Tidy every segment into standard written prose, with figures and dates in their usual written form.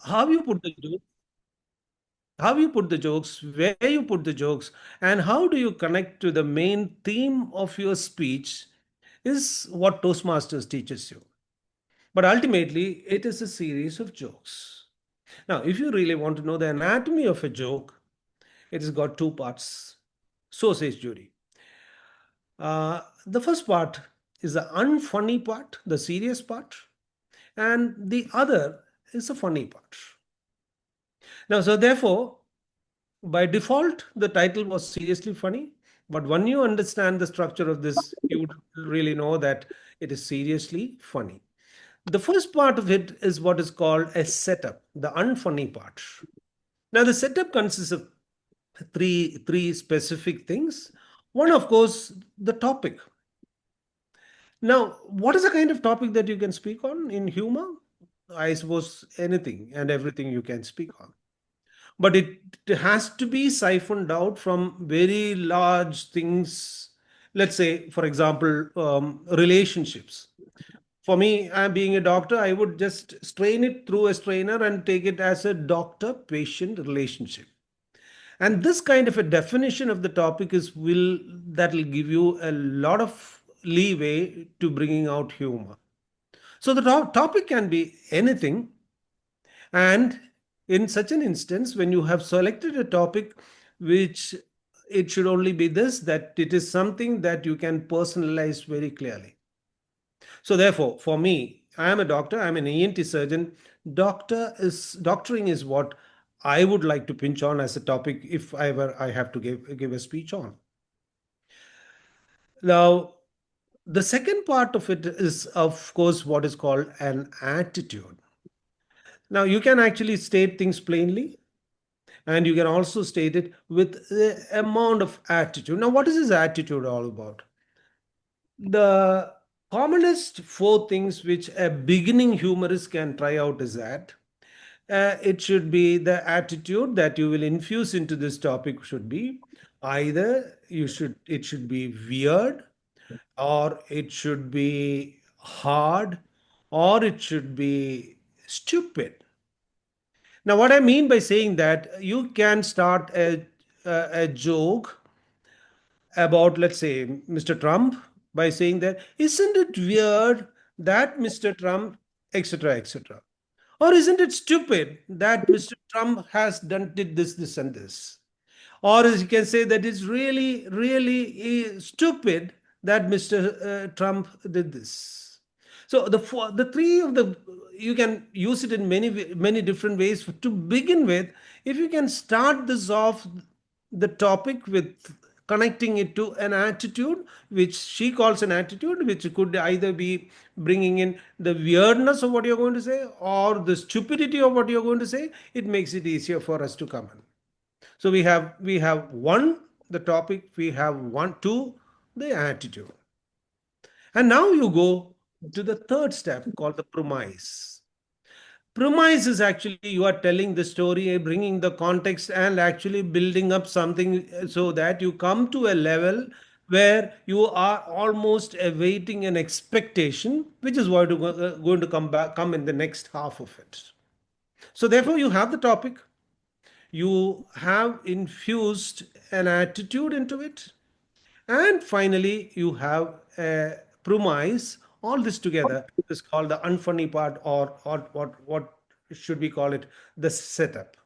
how you put the joke, how you put the jokes, where you put the jokes, and how do you connect to the main theme of your speech is what Toastmasters teaches you. But ultimately, it is a series of jokes. Now, if you really want to know the anatomy of a joke, it has got two parts. So says Judy. The first part is the unfunny part, the serious part, and the other is the funny part. Now, so therefore, by default, the title was seriously funny. But when you understand the structure of this, you would really know that it is seriously funny. The first part of it is what is called a setup, the unfunny part. Now, the setup consists of three specific things. One, of course, the topic. Now, what is the kind of topic that you can speak on in humor? I suppose anything and everything you can speak on. But it has to be siphoned out from very large things. Let's say, for example, relationships. For me, I'm being a doctor, I would just strain it through a strainer and take it as a doctor patient relationship. And this kind of a definition of the topic is will that will give you a lot of leeway to bringing out humor. So the topic can be anything, and in such an instance, when you have selected a topic, which it should only be this, that it is something that you can personalize very clearly. So therefore, for me, I am a doctor, I'm an ENT surgeon. Doctoring is what I would like to pinch on as a topic if ever I have to give a speech on. Now, the second part of it is, of course, what is called an attitude. Now, you can actually state things plainly, and you can also state it with the amount of attitude. Now, what is this attitude all about? The commonest four things which a beginning humorist can try out is that it should be the attitude that you will infuse into this topic should be either it should be weird, or it should be hard, or it should be stupid. Now, what I mean by saying that, you can start a joke about, let's say, Mr. Trump by saying that, isn't it weird that Mr. Trump, etc., etc. Or isn't it stupid that Mr. Trump has did this, and this? Or as you can say that it's really, really stupid that Mr. Trump did this. So the three of the you can use it in many different ways. To begin with, if you can start this off the topic with connecting it to an attitude, which she calls an attitude, which could either be bringing in the weirdness of what you're going to say or the stupidity of what you're going to say, it makes it easier for us to come in. So we have one, the topic, we have one, two, the attitude. And now you go to the third step called the premise. Premise is actually you are telling the story, bringing the context, and actually building up something so that you come to a level where you are almost awaiting an expectation, which is going to come in the next half of it. So therefore, you have the topic, you have infused an attitude into it, and finally you have a premise. All this together is called the unfunny part, or what should we call it, the setup.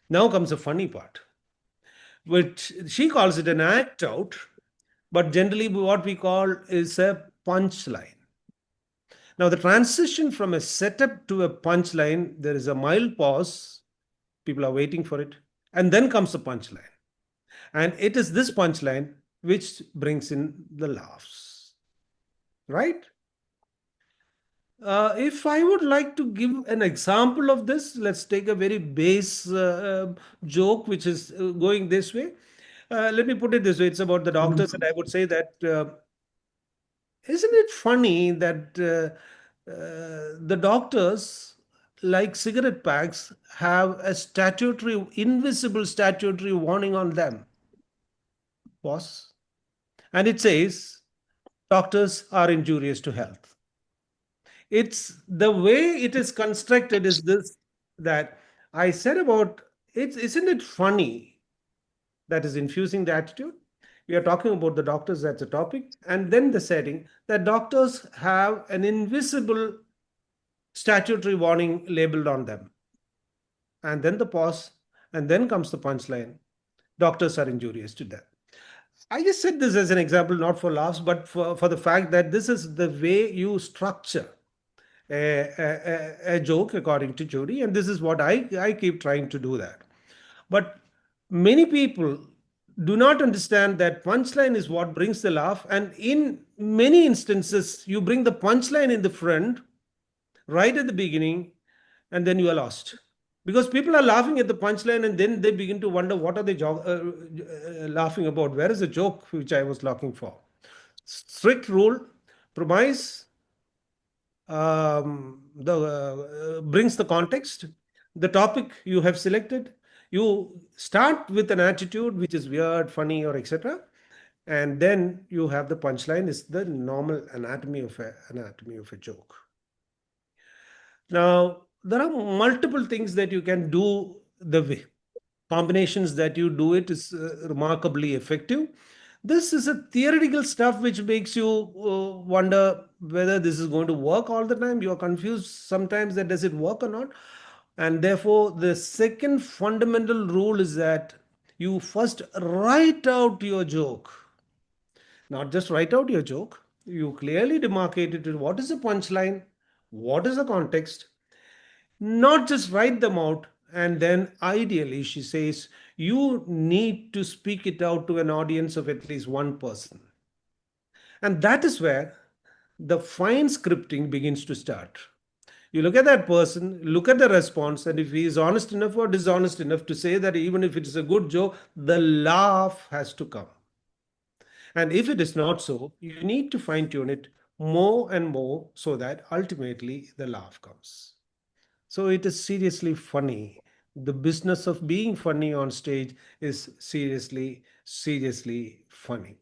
Now comes the funny part, which she calls it an act out, but generally what we call is a punchline. Now, the transition from a setup to a punchline, there is a mild pause, people are waiting for it, and then comes the punchline. And it is this punchline which brings in the laughs, right? If I would like to give an example of this, let's take a very base joke which is going this way. Let me put it this way, it's about the doctors, and I would say that isn't it funny that the doctors, like cigarette packs, have a statutory, invisible statutory warning on them, boss? And it says, doctors are injurious to health. It's the way it is constructed is this. that I said about it's isn't it funny that is infusing the attitude? We are talking about the doctors, that's a topic, and then the setting that doctors have an invisible statutory warning labeled on them. And then the pause, and then comes the punchline. Doctors are injurious to death. I just said this as an example, not for laughs, but for the fact that this is the way you structure a joke, according to Judy, and this is what I keep trying to do that. But many people do not understand that punchline is what brings the laugh, and in many instances, you bring the punchline in the front right at the beginning, and then you are lost because people are laughing at the punchline, and then they begin to wonder what are they laughing about? Where is the joke which I was looking for? Strict rule, promise, the brings the context, the topic you have selected. You start with an attitude which is weird, funny, or etc., and then you have the punchline is the normal anatomy of a joke. Now, there are multiple things that you can do. The way combinations that you do it is remarkably effective. This is a theoretical stuff which makes you wonder whether this is going to work all the time. You are confused sometimes that does it work or not. And therefore, the second fundamental rule is that you first write out your joke. Not just write out your joke, you clearly demarcate it. What is the punchline? What is the context? Not just write them out, and then ideally, she says, you need to speak it out to an audience of at least one person. And that is where the fine scripting begins to start. You look at that person, look at the response, and if he is honest enough or dishonest enough to say that even if it is a good joke, the laugh has to come. And if it is not so, you need to fine tune it more and more so that ultimately the laugh comes. So it is seriously funny. The business of being funny on stage is seriously, seriously funny.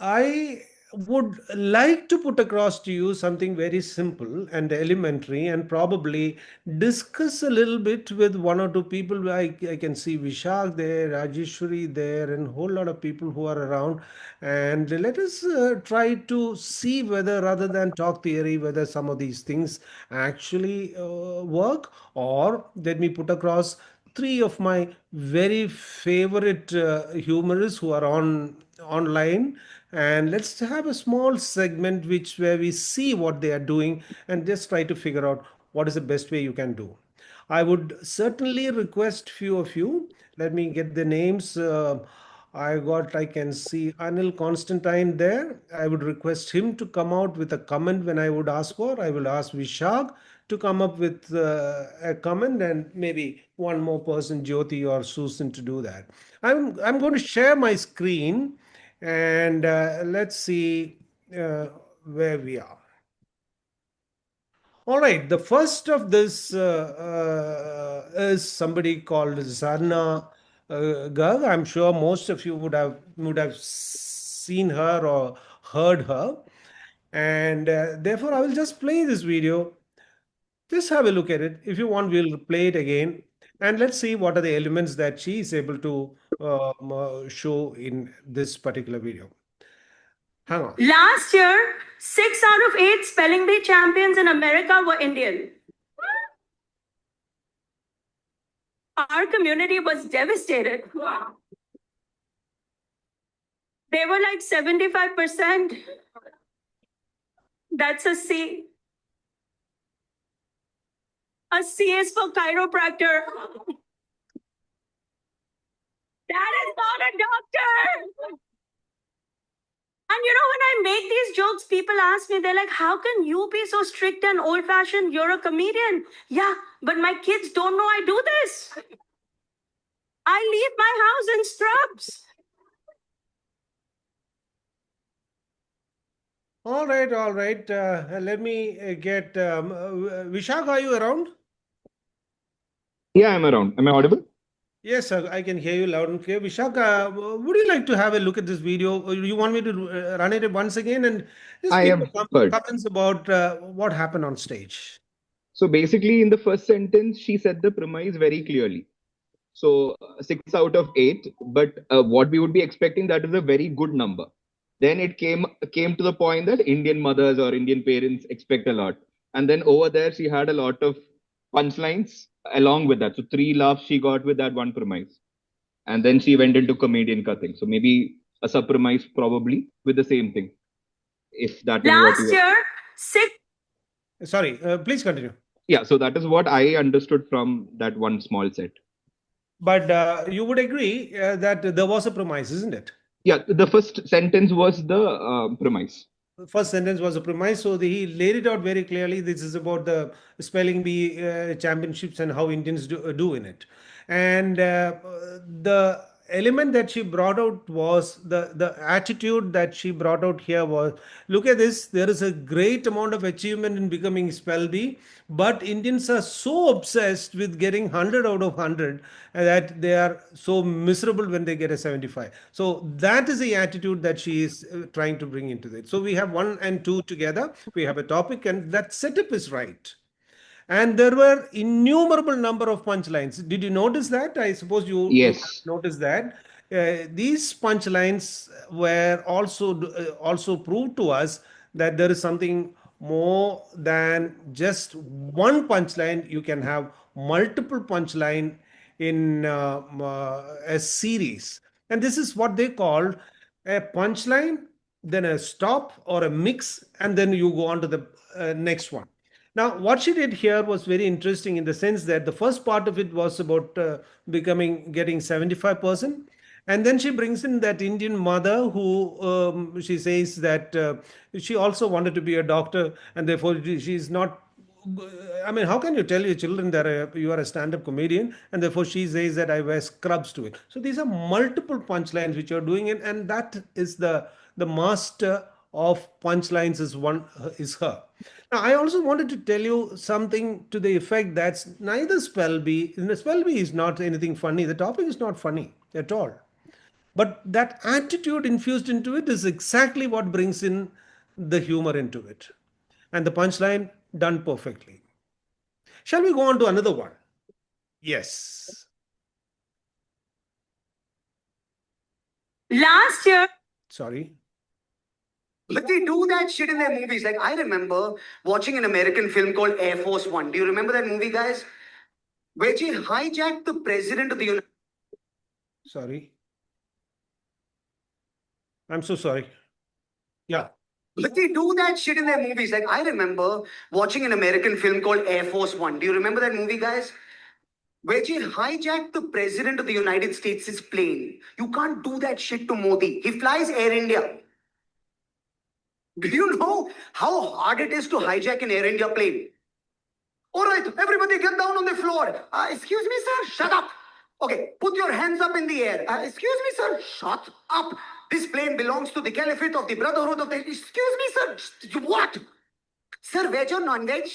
I would like to put across to you something very simple and elementary, and probably discuss a little bit with one or two people. I can see Vishak there, Rajeshwari there, and a whole lot of people who are around. And let us try to see whether, rather than talk theory, whether some of these things actually work, or let me put across three of my very favorite humorists who are online, and let's have a small segment which where we see what they are doing and just try to figure out what is the best way you can do. I would certainly request few of you. Let me get the names. I can see Anil Constantine there. I would request him to come out with a comment when I would ask for. I will ask Vishag to come up with a comment, and maybe one more person, Jyoti or Susan, to do that. I'm going to share my screen, and let's see where we are. All right, the first of this is somebody called Zarna Garg. I'm sure most of you would have seen her or heard her, and therefore I will just play this video. Just have a look at it. If you want, we'll play it again, and let's see what are the elements that she is able to show in this particular video. Hang on. Last year, 6 out of 8 spelling bee champions in America were Indian. Our community was devastated. They were like 75%. That's a C. A C is for chiropractor. That is not a doctor. And when I make these jokes, people ask me, they're like, how can you be so strict and old fashioned? You're a comedian. Yeah, but my kids don't know I do this. I leave my house in scrubs. All right, all right. Let me get Vishak, are you around? Yeah, I'm around. Am I audible? Yes, sir, I can hear you loud and clear. Vishak, would you like to have a look at this video? Or you want me to run it once again and just I give have me some heard. comments about what happened on stage? So basically, in the first sentence, she said the premise very clearly. So 6 out of 8. But what we would be expecting, that is a very good number. Then it came to the point that Indian mothers or Indian parents expect a lot. And then over there, she had a lot of punchlines along with that. So 3 laughs she got with that one premise. And then she went into comedian cutting. So maybe a sub premise probably with the same thing, if that is what Last you. year, six. Sorry, please continue. Yeah, so that is what I understood from that one small set. But you would agree that there was a premise, isn't it? Yeah, the first sentence was the premise. The first sentence was a premise, so he laid it out very clearly. This is about the spelling bee championships and how Indians do in it. And the element that she brought out was the attitude that she brought out here was, look at this, there is a great amount of achievement in becoming spell bee, but Indians are so obsessed with getting 100 out of 100 that they are so miserable when they get a 75. So that is the attitude that she is trying to bring into it. So we have 1 and 2 together, we have a topic, and that setup is right. And there were innumerable number of punchlines. Did you notice that? I suppose you have Yes. noticed that. These punchlines were also proved to us that there is something more than just one punchline. You can have multiple punchline in a series, and this is what they call a punchline, then a stop or a mix, and then you go on to the next one. Now, what she did here was very interesting in the sense that the first part of it was about getting 75%. And then she brings in that Indian mother who she says that she also wanted to be a doctor, and therefore she's not. I mean, how can you tell your children that you are a stand-up comedian, and therefore she says that I wear scrubs to it. So these are multiple punchlines which you're doing it, and that is the master of punchlines is her. Now, I also wanted to tell you something to the effect that neither Spelby, Spelby is not anything funny. The topic is not funny at all. But that attitude infused into it is exactly what brings in the humor into it. And the punchline done perfectly. Shall we go on to another one? Yes. Last year, Sorry. but they do that shit in their movies. Like, I remember watching an American film called Air Force One. Do you remember that movie, guys? Where she hijacked the president of the United. Sorry. I'm so sorry. Yeah. But they do that shit in their movies. Like, I remember watching an American film called Air Force One. Do you remember that movie, guys? Where she hijacked the president of the United States' plane. You can't do that shit to Modi. He flies Air India. Do you know how hard it is to hijack an Air India plane? All right, everybody get down on the floor. Excuse me, sir, shut up. Okay, put your hands up in the air. Excuse me, sir, shut up. This plane belongs to the Caliphate of the Brotherhood of the. Excuse me, sir, what? Sir, veg or non veg?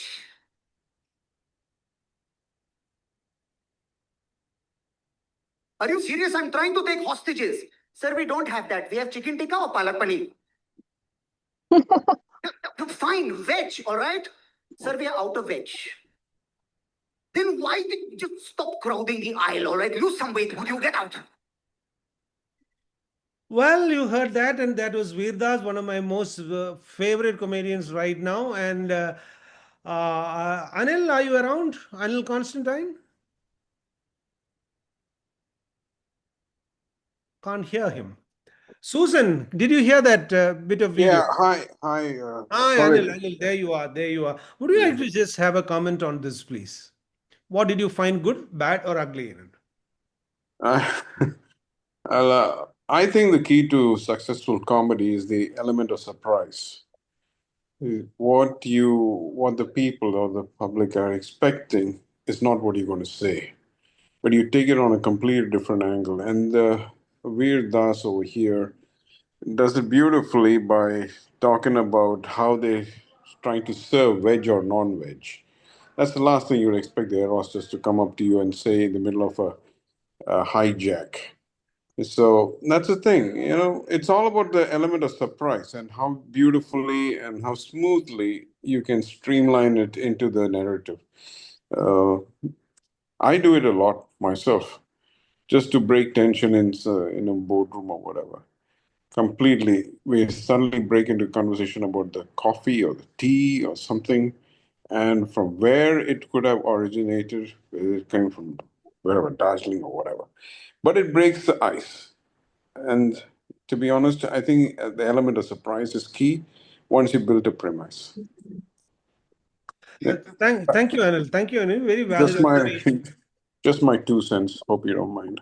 Are you serious? I'm trying to take hostages. Sir, we don't have that. We have chicken tikka or palak paneer. Fine, veg, all right? Sir, we are out of veg. Then why did you just stop crowding the aisle, all right? Lose some weight. Would you get out? Well, you heard that, and that was Veerdas, one of my most favorite comedians right now. And Anil, are you around? Anil Constantine? Can't hear him. Susan, did you hear that bit of video? Yeah, hi. Hi, Sorry. Anil, there you are, there you are. Would you like to just have a comment on this, please? What did you find good, bad, or ugly in it? Uh, I think the key to successful comedy is the element of surprise. What the people or the public are expecting is not what you're going to say, but you take it on a completely different angle. And Veer Das over here does it beautifully by talking about how they're trying to serve veg or non-veg. That's the last thing you would expect the air hostess to come up to you and say in the middle of a hijack. So that's the thing, it's all about the element of surprise and how beautifully and how smoothly you can streamline it into the narrative. Uh, I do it a lot myself, just to break tension in a boardroom or whatever. Completely, we suddenly break into conversation about the coffee or the tea or something, and from where it could have originated, whether it came from wherever, Darjeeling or whatever. But it breaks the ice. And to be honest, I think the element of surprise is key once you build a premise. Yeah. Thank you, Anil. Thank you, Anil. Very valid Just my observation. just my 2 cents. Hope you don't mind.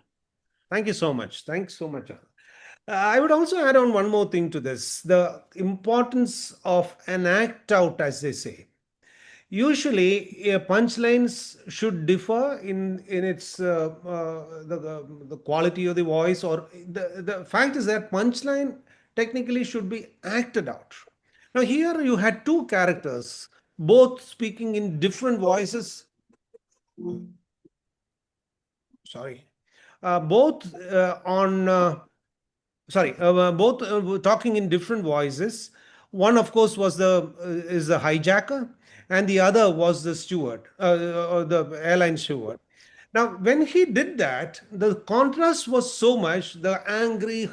Thank you so much. Thanks so much. I would also add on one more thing to this, the importance of an act out, as they say. Usually, punchlines should differ in its the quality of the voice, or the fact is that punchline technically should be acted out. Now, here you had two characters, both speaking in different voices. Sorry, both on. Both were talking in different voices. One, of course, was the is the hijacker, and the other was the steward, the airline steward. Now, when he did that, the contrast was so much: the angry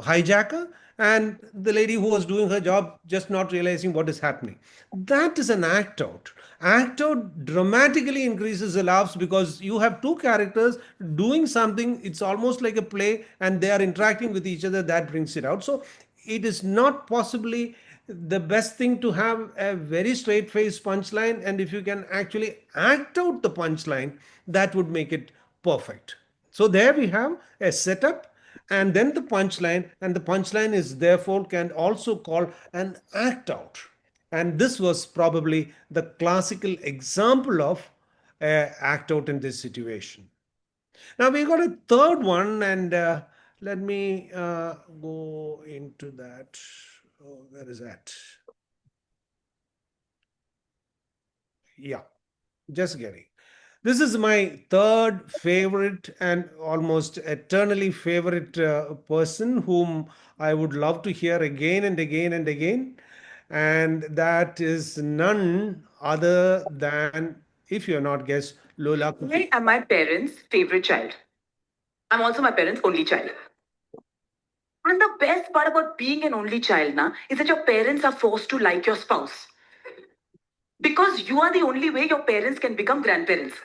hijacker and the lady who was doing her job, just not realizing what is happening. That is an act out. Act out dramatically increases the laughs because you have two characters doing something. It's almost like a play, and they are interacting with each other. That brings it out. So it is not possibly the best thing to have a very straight faced punchline, and if you can actually act out the punchline, that would make it perfect. So there we have a setup and then the punchline, and the punchline is therefore can also call an act out. And this was probably the classical example of act out in this situation. Now we got a third one, and let me go into that. Oh, where is that? Yeah, just getting. This is my third favorite and almost eternally favorite person whom I would love to hear again and again and again. And that is none other than, if you're not guessed, Lola I Kuti. am my parents' favorite child. I'm also my parents' only child. And the best part about being an only child na, is that your parents are forced to like your spouse. Because you are the only way your parents can become grandparents.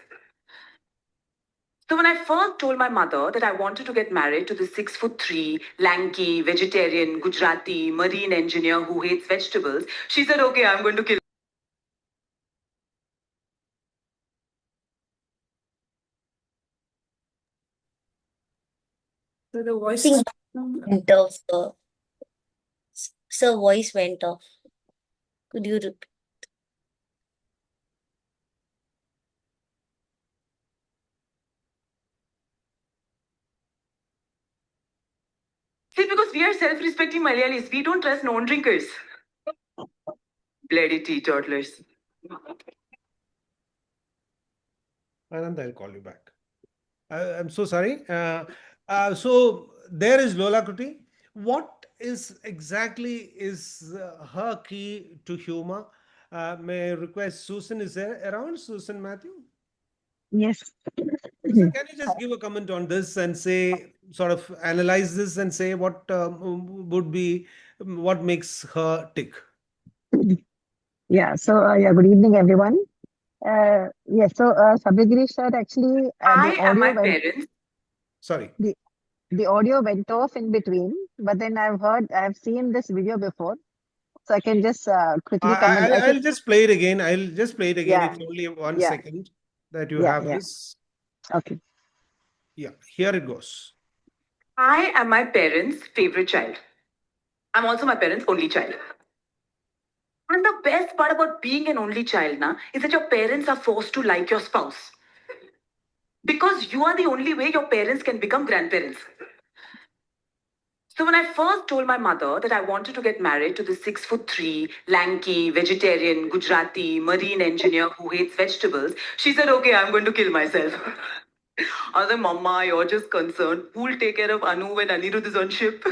So when I first told my mother that I wanted to get married to this 6'3", lanky, vegetarian, Gujarati, marine engineer who hates vegetables, she said, "Okay, I'm going to kill." So the voice went off. So voice went off. Could you repeat? See, because we are self-respecting Malayalis, we don't trust non-drinkers. Bloody teetotalers. Anand, I'll call you back. I'm so sorry. So there is Lola Kuti. What is exactly is her key to humor? May I request Susan is there around? Susan Matthew? Yes. Susan, can you just give a comment on this and say, sort of analyze this and say what would be what makes her tick? Yeah. So, yeah, good evening, everyone. Yes. So, Sabari said actually the I am audio my parents. Sorry. the audio went off in between, but then I've seen this video before, so I can just quickly comment. I I'll think, just play it again. I'll just play it again. yeah, It's only one yeah, second that you yeah, have yeah. this. Okay. Yeah, here it goes. I am my parents' favorite child. I'm also my parents' only child. And the best part about being an only child na, is that your parents are forced to like your spouse. Because you are the only way your parents can become grandparents. So when I first told my mother that I wanted to get married to this 6'3", lanky, vegetarian, Gujarati, marine engineer who hates vegetables, she said, "Okay, I'm going to kill myself." I was like, "Mama, you're just concerned. Who'll take care of Anu when Anirudh is on ship?"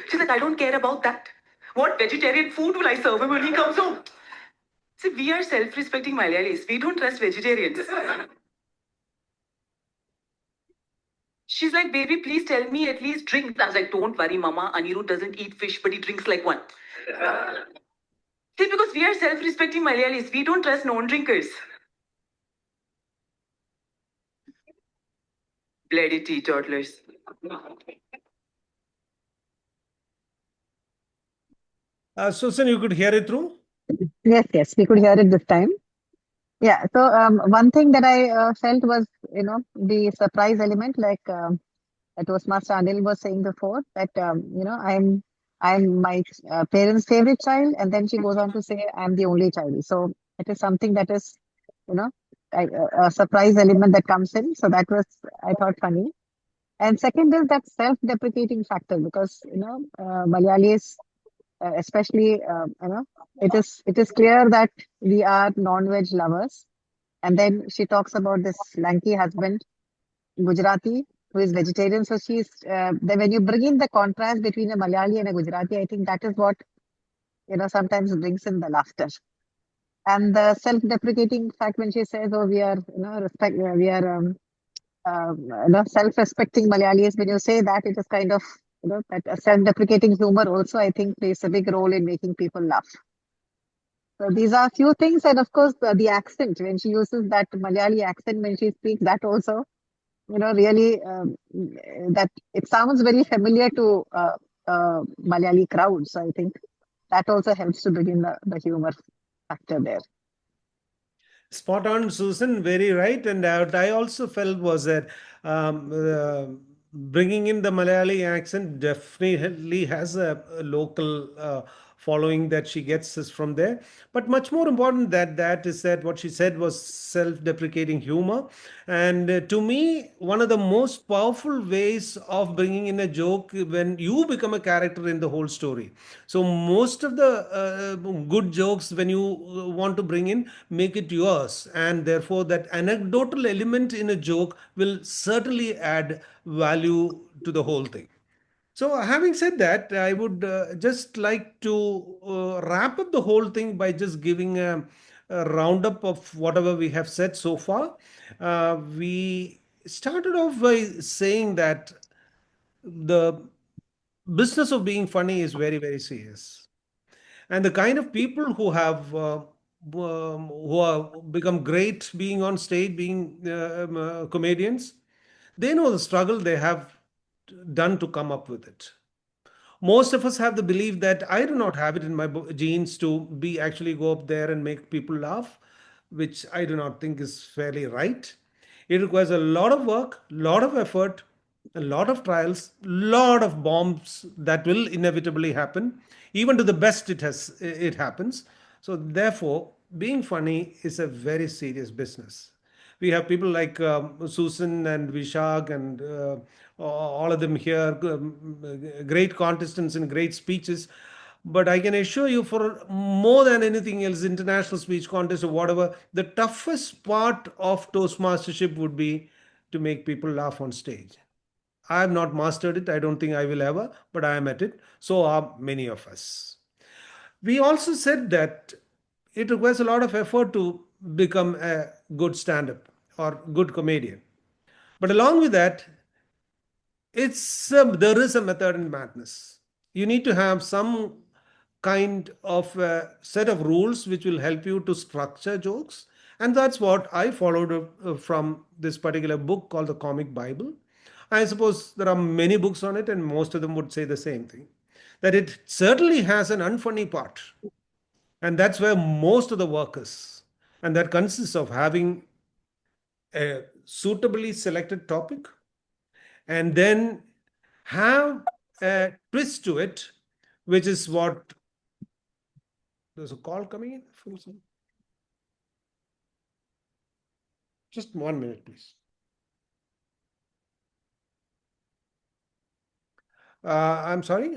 She's like, "I don't care about that. What vegetarian food will I serve him when he comes home? See, we are self-respecting Malayalis. We don't trust vegetarians. She's like, baby, please tell me at least drink. I was like, don't worry, Mama. Anirudh doesn't eat fish, but he drinks like one. See, because we are self-respecting Malayalis. We don't trust non-drinkers. Bloody teetotalers. Susan, you could hear it through? Yes, we could hear it this time. Yeah. So one thing that I felt was, the surprise element, like Toastmaster Anil was saying before, that I'm my parents' favorite child, and then she goes on to say I'm the only child. So it is something that is, you know, a surprise element that comes in. So that was, I thought, funny. And second is that self-deprecating factor, because Malayalis, especially, it is clear that we are non-veg lovers. And then she talks about this lanky husband, Gujarati, who is vegetarian. So when you bring in the contrast between a Malayali and a Gujarati, I think that is what sometimes brings in the laughter. And the self-deprecating fact when she says, "Oh, we are we are self-respecting Malayalis." When you say that, it is kind of that a self-deprecating humor also, I think, plays a big role in making people laugh. So these are a few things, and of course the accent, when she uses that Malayali accent when she speaks, that also really that it sounds very familiar to Malayali crowd. So I think that also helps to bring in the humor factor there. Spot on, Susan. Very right. And what I also felt was that bringing in the Malayali accent definitely has a local following that she gets us from there. But much more important than that is that what she said was self-deprecating humor. And to me, one of the most powerful ways of bringing in a joke when you become a character in the whole story. So most of the good jokes, when you want to bring in, make it yours, and therefore that anecdotal element in a joke will certainly add value to the whole thing. So, having said that, I would just like to wrap up the whole thing by just giving a roundup of whatever we have said so far. We started off by saying that the business of being funny is very, very serious. And the kind of people who have who have become great being on stage, being comedians, they know the struggle they have done to come up with it. Most of us have the belief that I do not have it in my genes to be actually go up there and make people laugh, which I do not think is fairly right. It requires a lot of work, lot of effort, a lot of trials, lot of bombs that will inevitably happen. Even to the best, it happens. So therefore, being funny is a very serious business. We have people like Susan and Vishak and all of them here, great contestants and great speeches. But I can assure you, for more than anything else, international speech contest or whatever, the toughest part of Toastmastership would be to make people laugh on stage. I have not mastered it. I don't think I will ever, but I am at it. So are many of us. We also said that it requires a lot of effort to become a good stand up or good comedian. But along with that, there is a method in madness. You need to have some kind of a set of rules which will help you to structure jokes, and that's what I followed from this particular book called the Comic Bible. I suppose there are many books on it, and most of them would say the same thing, that it certainly has an unfunny part, and that's where most of the work is, and that consists of having a suitably selected topic and then have a twist to it, which is what there's a call coming in from some. Just 1 minute, please. I'm sorry.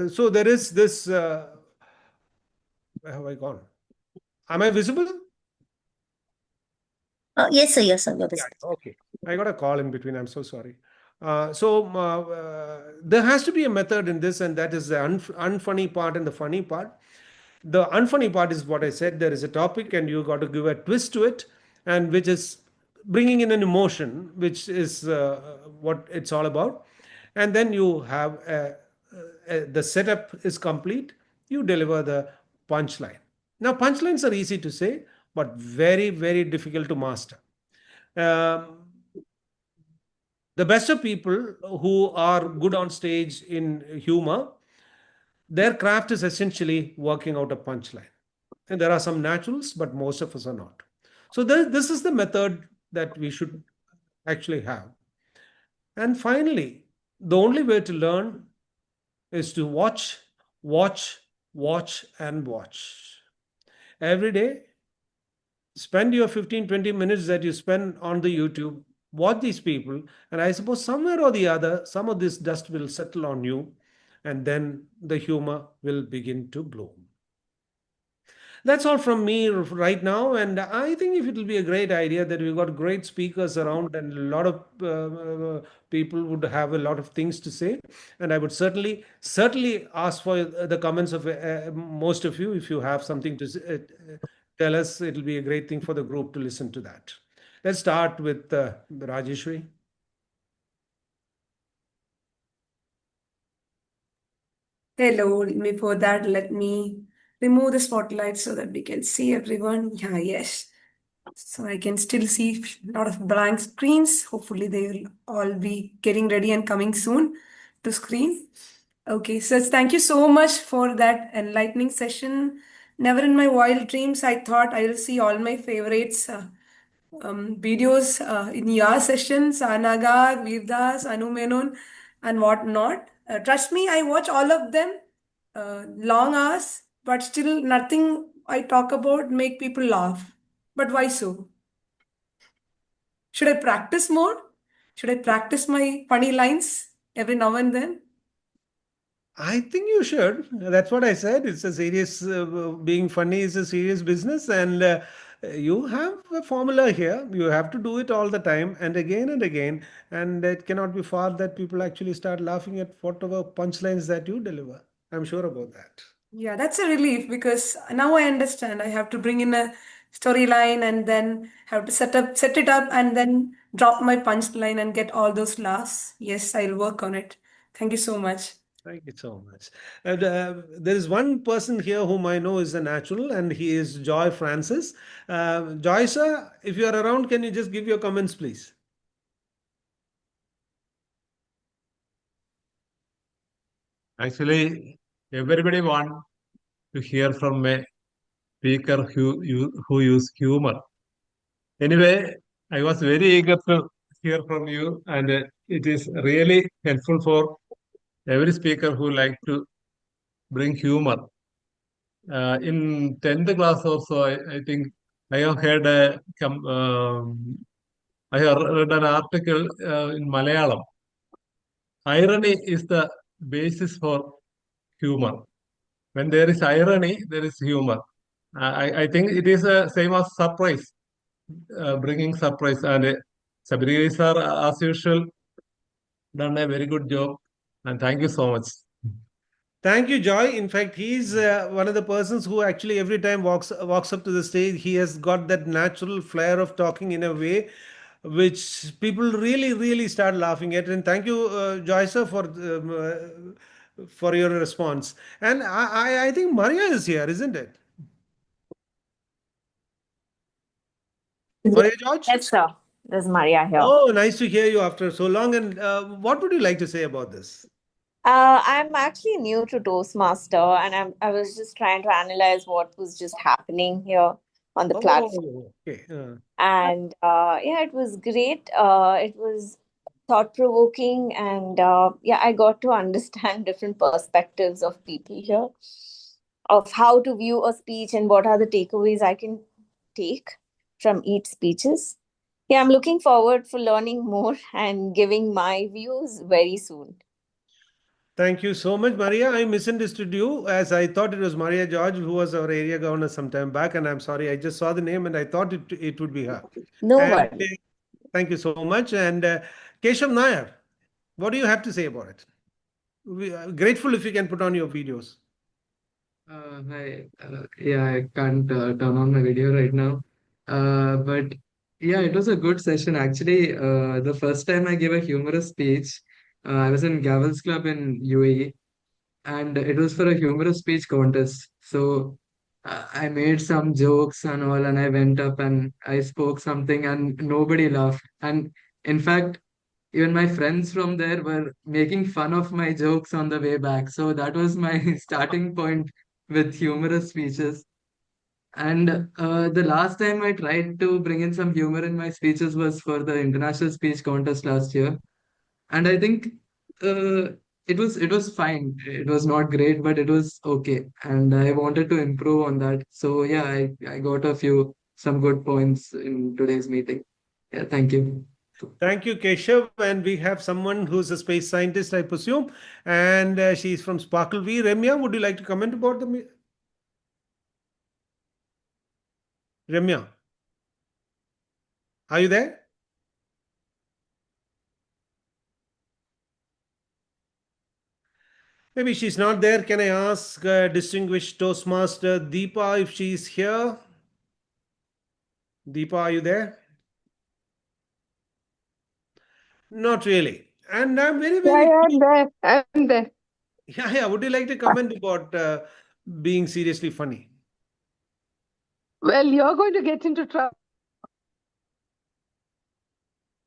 So there is this. Where have I gone? Am I visible? Yes, sir. Yes, sir. You're Yeah. visible. Okay. I got a call in between. I'm so sorry. There has to be a method in this, and that is the unfunny part and the funny part. The unfunny part is what I said. There is a topic, and you got to give a twist to it, and which is bringing in an emotion, which is what it's all about. And then you have the setup is complete. You deliver the punchline. Now, punchlines are easy to say, but very, very difficult to master. Um, the best of people who are good on stage in humor, their craft is essentially working out a punchline. And there are some naturals, but most of us are not. So this is the method that we should actually have. And finally, the only way to learn is to watch, watch, watch, and watch. Every day, spend your 15-20 minutes that you spend on the YouTube, watch these people, and I suppose somewhere or the other, some of this dust will settle on you, and then the humor will begin to bloom. That's all from me right now, and I think if it will be a great idea that we've got great speakers around, and a lot of people would have a lot of things to say, and I would certainly ask for the comments of most of you. If you have something to tell us, it'll be a great thing for the group to listen to that. Let's start with Rajeshwari. Hello, before that, let me remove the spotlight so that we can see everyone. Yeah, yes. So I can still see a lot of blank screens. Hopefully, they will all be getting ready and coming soon to screen. Okay, so thank you so much for that enlightening session. Never in my wild dreams I thought I will see all my favorites videos in your sessions, Anagar, Veerdas, Anu Menon, and whatnot. Trust me, I watch all of them, long hours, but still nothing I talk about make people laugh. But why so? Should I practice more? Should I practice my funny lines every now and then? I think you should. That's what I said. It's a serious, being funny is a serious business, and you have a formula here. You have to do it all the time and again, and it cannot be far that people actually start laughing at whatever punchlines that you deliver. I'm sure about that. Yeah, that's a relief because now I understand. I have to bring in a storyline and then have to set it up and then drop my punchline and get all those laughs. Yes, I'll work on it. Thank you so much. Thank you so much. And there is one person here whom I know is a natural, and he is Joy Francis. Joy, sir, if you are around, can you just give your comments, please? Actually, everybody want to hear from a speaker who use humor. Anyway, I was very eager to hear from you, and it is really helpful for every speaker who like to bring humor. In 10th class also, I think I have heard I have read an article in Malayalam. Irony is the basis for humor. When there is irony, there is humor. I think it is same as surprise, bringing surprise. And Sabari sir, as usual, done a very good job. And thank you so much. Thank you, Joy. In fact, he's one of the persons who actually every time walks up to the stage, he has got that natural flair of talking in a way which people really start laughing at. And thank you, Joy sir, for your response. And I think Maria is here, isn't it? Maria George? Yes, sir. There's Maria here. Oh, nice to hear you after so long. And what would you like to say about this? I'm actually new to Toastmaster, and I was just trying to analyze what was just happening here on the platform. Oh, okay. And yeah, it was great. It was thought-provoking, and yeah, I got to understand different perspectives of people here, of how to view a speech and what are the takeaways I can take from each speeches. Yeah, I'm looking forward for learning more and giving my views very soon. Thank you so much, Maria. I misunderstood you as I thought it was Maria George, who was our area governor some time back. And I'm sorry, I just saw the name and I thought it would be her. No And worries. thank you so much. And Keshav Nair. What do you have to say about it? We are grateful if you can put on your videos. Hi. Yeah, I can't turn on my video right now. But yeah, it was a good session. Actually, the first time I gave a humorous speech, I was in Gavel's Club in UAE, and it was for a humorous speech contest. So I made some jokes and all, and I went up and I spoke something, and nobody laughed. And in fact, even my friends from there were making fun of my jokes on the way back. So that was my starting point with humorous speeches. And the last time I tried to bring in some humor in my speeches was for the international speech contest last year. And I think uh, it was fine. It was not great, but it was okay. And I wanted to improve on that. So yeah, I got some good points in today's meeting. Yeah, thank you. Thank you, Keshav. And we have someone who's a space scientist, I presume, and she's from Sparkle V. Remya, would you like to comment about the Remya? Are you there? Maybe she's not there. Can I ask distinguished Toastmaster Deepa if she's here? Deepa, are you there? Not really. And I'm very, Yeah, very. yeah, I'm there. I'm there. Yeah, yeah. Would you like to comment about being seriously funny? Well, you're going to get into trouble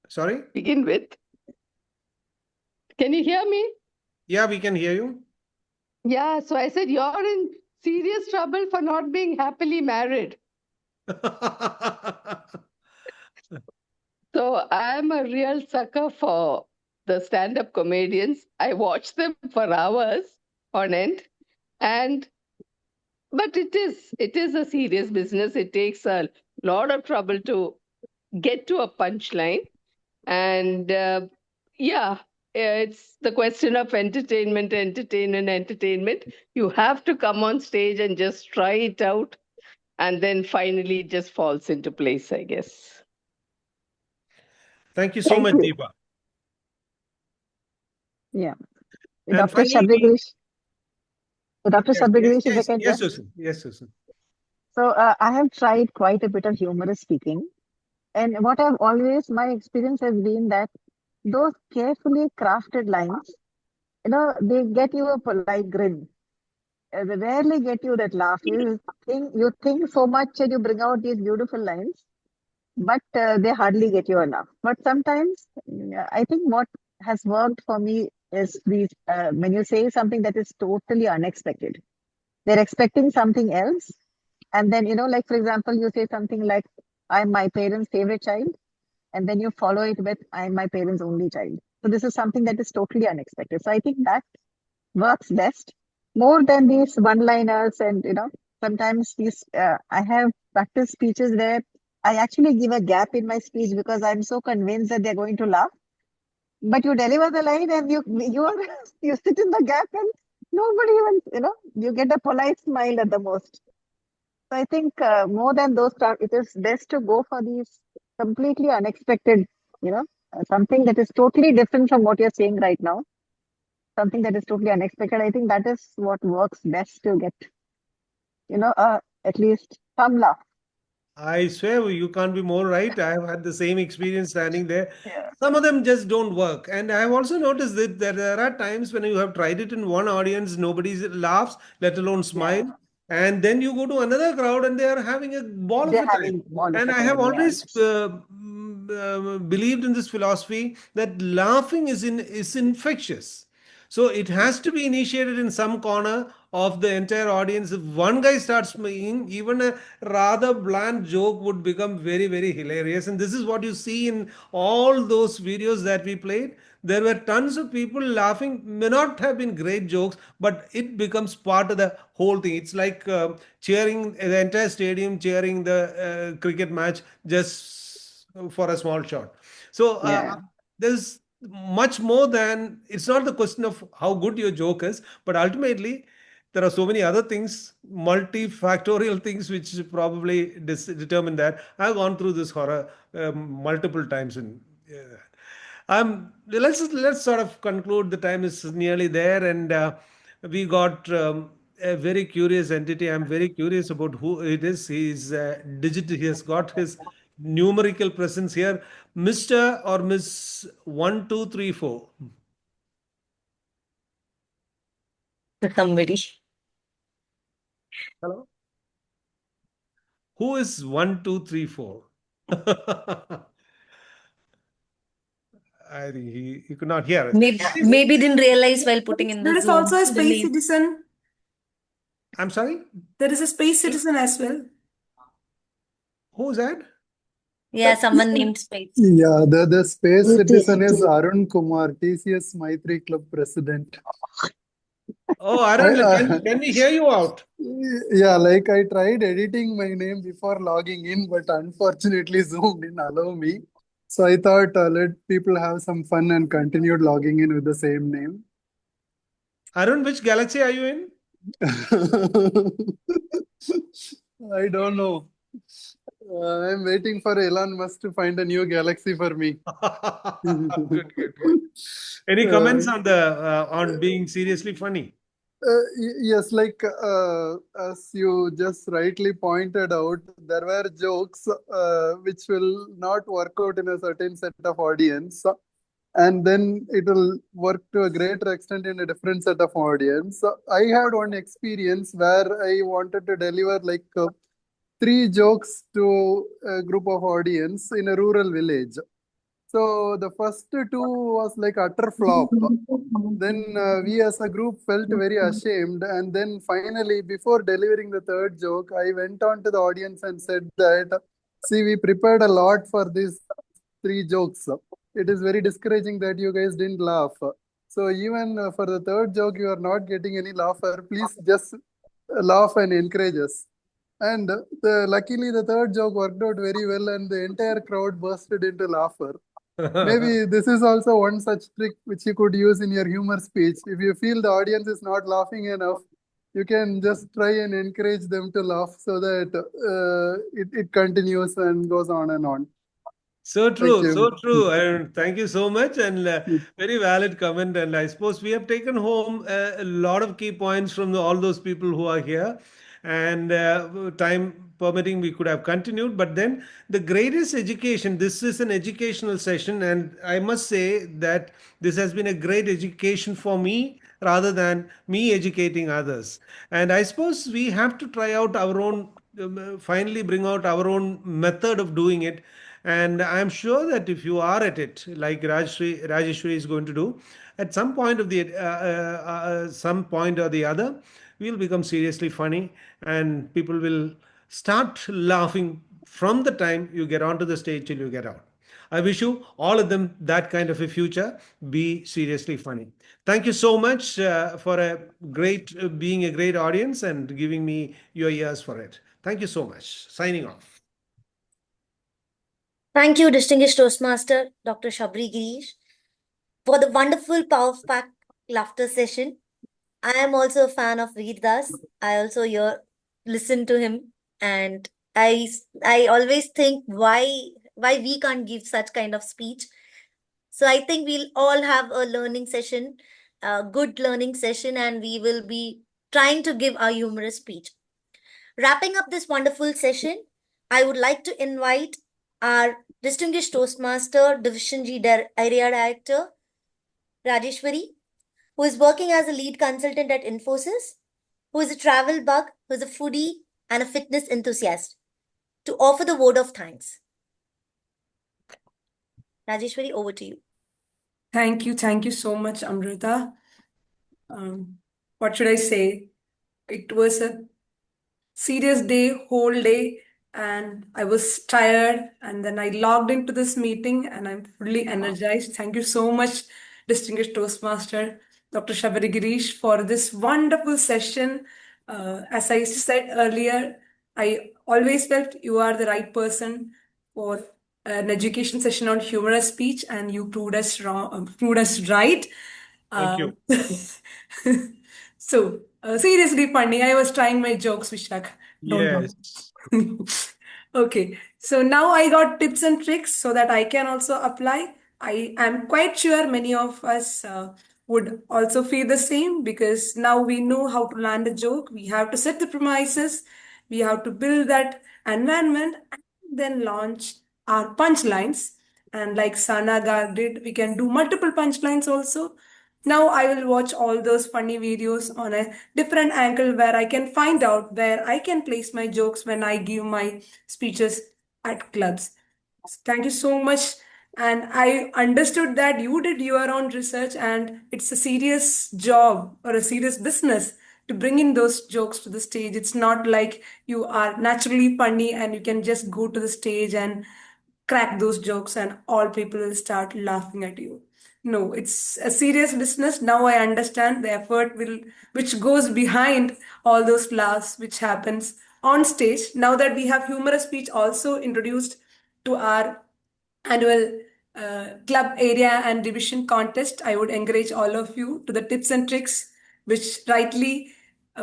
Sorry? to begin with. Can you hear me? Yeah, we can hear you. Yeah, so I said you're in serious trouble for not being happily married. So I'm a real sucker for the stand-up comedians. I watch them for hours on end. But it is a serious business. It takes a lot of trouble to get to a punchline. And yeah, it's the question of entertainment, entertainment, entertainment. You have to come on stage and just try it out. And then finally, it just falls into place, I guess. Thank you so Thank much, you. Deepa. Yeah. And Dr. finally, we. Dr. Yes, yes, Sabri, if I yes, can yes, just. Susan. Yes, Susan. So I have tried quite a bit of humorous speaking. And what my experience has been that those carefully crafted lines, they get you a polite grin. They rarely get you that laugh. You think so much and you bring out these beautiful lines, but they hardly get you a laugh. But sometimes, I think what has worked for me is these when you say something that is totally unexpected. They're expecting something else, and then like for example, you say something like, "I'm my parents' favorite child," and then you follow it with, "I'm my parents' only child." So this is something that is totally unexpected. So I think that works best more than these one-liners. And sometimes these I have practiced speeches where I actually give a gap in my speech because I'm so convinced that they're going to laugh. But you deliver the line and you are you sit in the gap and nobody even you get a polite smile at the most. So I think more than those stuff, it is best to go for these completely unexpected, something that is totally different from what you're saying right now, something that is totally unexpected. I think that is what works best to get, at least some laugh. I swear you can't be more right. I have had the same experience standing there. Yeah. Some of them just don't work. And I have also noticed that there are times when you have tried it in one audience, nobody laughs, let alone Yeah. smile. And then you go to another crowd and they are having a ball of They're a time. having all of And a I have time. Yeah. always believed in this philosophy that laughing is infectious. So it has to be initiated in some corner of the entire audience. If one guy starts smiling, even a rather bland joke would become very, very hilarious. And this is what you see in all those videos that we played. There were tons of people laughing, may not have been great jokes, but it becomes part of the whole thing. It's like cheering the entire stadium, cheering the cricket match just for a small shot. So Yeah. there's much more than, it's not the question of how good your joke is, but ultimately there are so many other things, multifactorial things, which probably determine that. I've gone through this horror multiple times. And Let's sort of conclude. The time is nearly there, and we got a very curious entity. I'm very curious about who it is. He's digital. He has got his numerical presence here, Mister or Miss 1234. Somebody. Hello. Who is 1234? I think he could not hear us. Maybe didn't realize while putting in There the is also a Zoom the space name. citizen. I'm sorry. There is a space citizen as well. Who's that? Yeah, someone named Space. Yeah, the space citizen is Arun Kumar, TCS Maitri Club president. Oh, Arun, can we hear you out? Yeah, like I tried editing my name before logging in, but unfortunately Zoom didn't allow me. So I thought let people have some fun and continued logging in with the same name. Arun, which galaxy are you in? I don't know. I'm waiting for Elon Musk to find a new galaxy for me. Good. Any comments on the on being seriously funny? Yes, like as you just rightly pointed out, there were jokes which will not work out in a certain set of audience, and then it will work to a greater extent in a different set of audience. I had one experience where I wanted to deliver like three jokes to a group of audience in a rural village. So the first two was like utter flop. Then we as a group felt very ashamed. And then finally, before delivering the third joke, I went on to the audience and said that, see, we prepared a lot for these three jokes. It is very discouraging that you guys didn't laugh. So even for the third joke, you are not getting any laugher. Please just laugh and encourage us. And luckily, the third joke worked out very well, and the entire crowd bursted into laughter. Maybe this is also one such trick which you could use in your humor speech. If you feel the audience is not laughing enough, you can just try and encourage them to laugh so that it continues and goes on and on. So true, Thank so you. true. And thank you so much. And very valid comment. And I suppose we have taken home a lot of key points from all those people who are here. And time permitting, we could have continued. But then the greatest education, this is an educational session. And I must say that this has been a great education for me rather than me educating others. And I suppose we have to try out our own, finally bring out our own method of doing it. And I'm sure that if you are at it, like Rajeshwari is going to do, at some point of the some point or the other, we'll become seriously funny, and people will start laughing from the time you get onto the stage till you get out. I wish you all of them that kind of a future. Be seriously funny. Thank you so much for a great being a great audience and giving me your ears for it. Thank you so much. Signing off. Thank you, distinguished Toastmaster Dr. Sabari Gireesh, for the wonderful power-packed laughter session. I am also a fan of Veer Das. I also listen to him, and I always think why we can't give such kind of speech. So I think we'll all have a learning session, a good learning session, and we will be trying to give our humorous speech. Wrapping up this wonderful session, I would like to invite our distinguished Toastmaster, Division G Area Director, Rajeshwari, who is working as a lead consultant at Infosys, who is a travel bug, who is a foodie, and a fitness enthusiast, to offer the word of thanks. Rajeshwari, over to you. Thank you so much, Amrita. What should I say? It was a serious day, whole day, and I was tired. And then I logged into this meeting and I'm fully energized. Thank you so much, distinguished Toastmaster Dr. Sabari Gireesh, for this wonderful session. As I said earlier, I always felt you are the right person for an education session on humorous speech, and you proved us wrong, proved us right. Thank you. So, seriously funny. I was trying my jokes, Vishak. Don't Yes. Okay. So now I got tips and tricks so that I can also apply. I am quite sure many of us would also feel the same, because now we know how to land a joke. We have to set the premises, we have to build that environment, and then launch our punchlines. And like Sanaga did, we can do multiple punchlines also. Now I will watch all those funny videos on a different angle where I can find out where I can place my jokes when I give my speeches at clubs. Thank you so much. And I understood that you did your own research, and it's a serious job or a serious business to bring in those jokes to the stage. It's not like you are naturally funny and you can just go to the stage and crack those jokes and all people will start laughing at you. No, it's a serious business. Now I understand the effort which goes behind all those laughs which happens on stage. Now that we have humorous speech also introduced to our annual club area and division contest, I would encourage all of you to the tips and tricks which rightly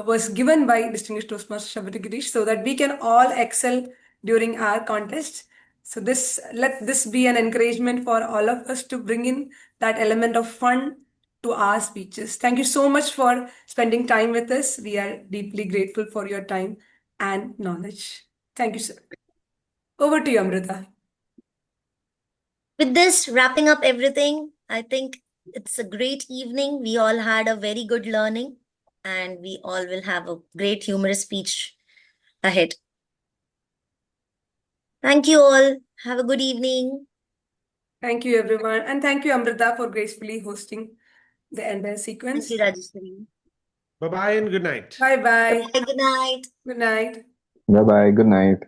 was given by distinguished Toastmaster Sabari Gireesh, so that we can all excel during our contest. So let this be an encouragement for all of us to bring in that element of fun to our speeches. Thank you so much for spending time with us. We are deeply grateful for your time and knowledge. Thank you, sir. Over to you, Amrita. With this, wrapping up everything, I think it's a great evening. We all had a very good learning, and we all will have a great humorous speech ahead. Thank you all. Have a good evening. Thank you, everyone. And thank you, Amrita, for gracefully hosting the entire sequence. Thank you, Rajeshwari. Bye bye and good night. Bye-bye. Bye, good night. Good night. Bye bye. Good night.